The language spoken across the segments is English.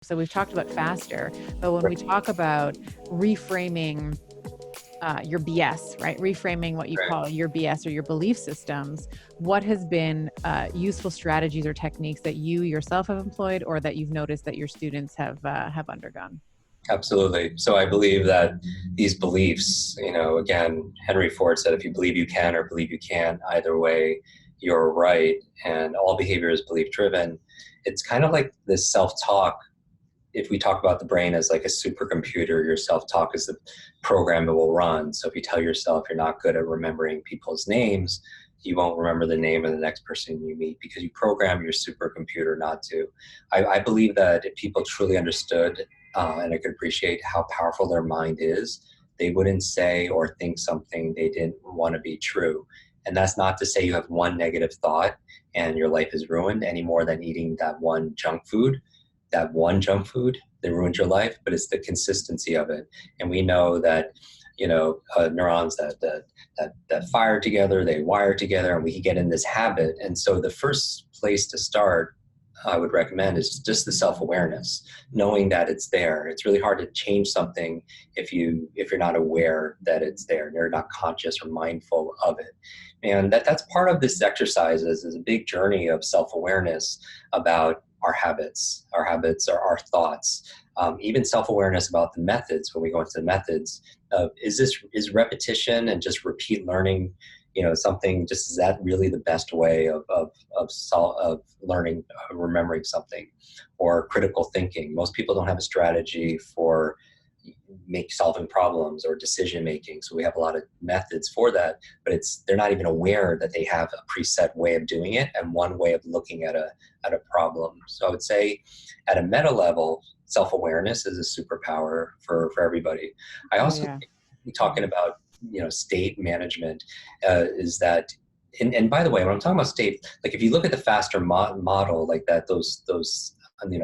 So we've talked about faster, but when we talk about reframing your BS, right? Reframing what you call your BS or your belief systems. What has been useful strategies or techniques that you yourself have employed, or that you've noticed that your students have undergone? Absolutely. So I believe that these beliefs, again, Henry Ford said, if you believe you can or believe you can't, either way, you're right. And all behavior is belief driven. It's kind of like this self-talk. If we talk about the brain as like a supercomputer, your self-talk is the program it will run. So if you tell yourself you're not good at remembering people's names, you won't remember the name of the next person you meet because you program your supercomputer not to. I believe that if people truly understood and I could appreciate how powerful their mind is, they wouldn't say or think something they didn't want to be true. And that's not to say you have one negative thought and your life is ruined any more than eating that one junk food that ruined your life, but it's the consistency of it. And we know that, neurons that fire together, they wire together, and we can get in this habit. And so the first place to start, I would recommend, is just the self-awareness, knowing that it's there. It's really hard to change something if you're not aware that it's there and you're not conscious or mindful of it. And that's part of this exercise is a big journey of self-awareness about our habits. Our habits are our thoughts. Even self-awareness about the methods. When we go into the methods, is repetition and just repeat learning, something, just is that really the best way of learning, remembering something? Or critical thinking. Most people don't have a strategy for solving problems or decision making. So we have a lot of methods for that, but they're not even aware that they have a preset way of doing it and one way of looking at a problem. So I would say at a meta level, self-awareness is a superpower for everybody. I also think talking about, state management is that, and by the way, when I'm talking about state, like if you look at the faster model, like that, those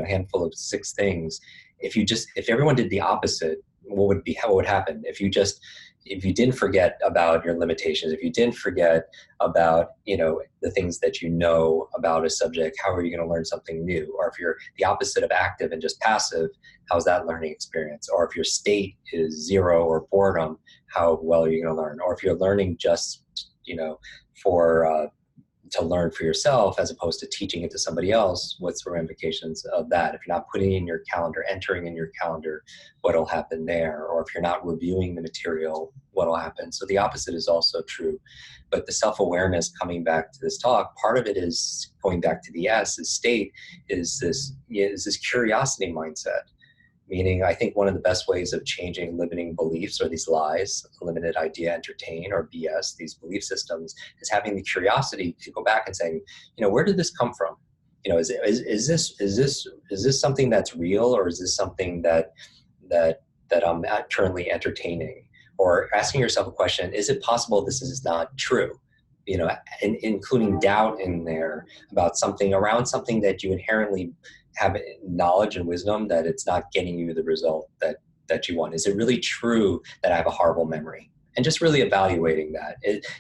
handful of 6 things, if everyone did the opposite, what would happen? If you didn't forget about your limitations, if you didn't forget about, the things that about a subject, how are you going to learn something new? Or if you're the opposite of active and just passive, how's that learning experience? Or if your state is 0 or boredom, how well are you going to learn? Or if you're learning just, for to learn for yourself as opposed to teaching it to somebody else, what's the ramifications of that? If you're not putting in your calendar, entering in your calendar, what'll happen there? Or if you're not reviewing the material, what'll happen? So the opposite is also true. But the self-awareness, coming back to this talk, part of it is going back to the state, is this curiosity mindset. Meaning, I think one of the best ways of changing limiting beliefs, or these lies, limited idea, entertain, or BS, these belief systems, is having the curiosity to go back and saying, where did this come from? Is this something that's real, or is this something that I'm currently entertaining? Or asking yourself a question: is it possible this is not true? Including doubt in there about something, around something that you inherently have knowledge and wisdom that it's not getting you the result that you want. Is it really true that I have a horrible memory? And just really evaluating that,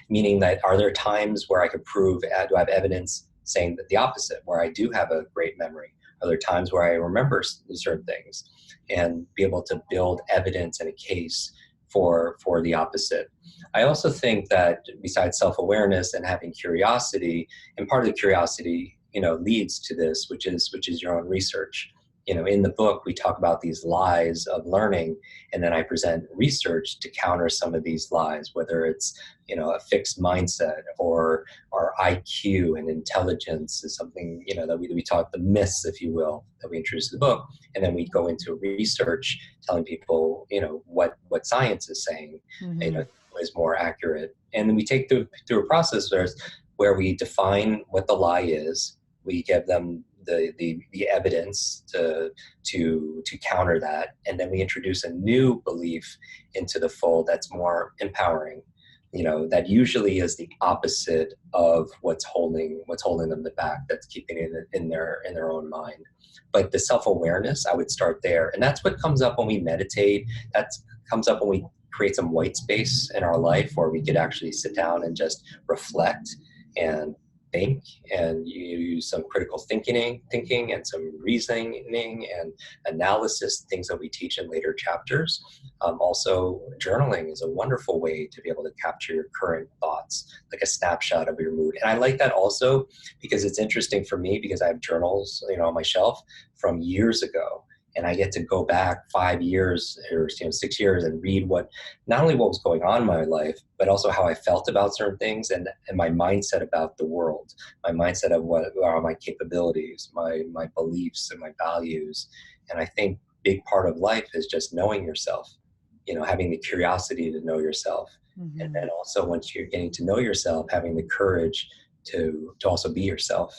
meaning that, are there times where I could prove, do I have evidence saying that the opposite, where I do have a great memory? Are there times where I remember certain things, and be able to build evidence and a case for the opposite? I also think that besides self-awareness and having curiosity, and part of the curiosity leads to this, which is your own research. In the book, we talk about these lies of learning, and then I present research to counter some of these lies, whether it's, a fixed mindset or IQ and intelligence is something, that we talk, the myths, if you will, that we introduce in the book. And then we go into research telling people, what science is saying, is more accurate. And then we take through a process where we define what the lie is. We give them the evidence to counter that, and then we introduce a new belief into the fold that's more empowering. That usually is the opposite of what's holding them back. That's keeping it in their own mind. But the self-awareness, I would start there, and that's what comes up when we meditate. That comes up when we create some white space in our life where we could actually sit down and just reflect and think, and you use some critical thinking and some reasoning and analysis, things that we teach in later chapters. Also, journaling is a wonderful way to be able to capture your current thoughts, like a snapshot of your mood. And I like that also because it's interesting for me because I have journals, on my shelf from years ago. And I get to go back 5 years or 6 years and read not only what was going on in my life, but also how I felt about certain things and my mindset about the world, my mindset of what are my capabilities, my beliefs and my values. And I think big part of life is just knowing yourself, having the curiosity to know yourself. And Mm-hmm. then also once you're getting to know yourself, having the courage to also be yourself.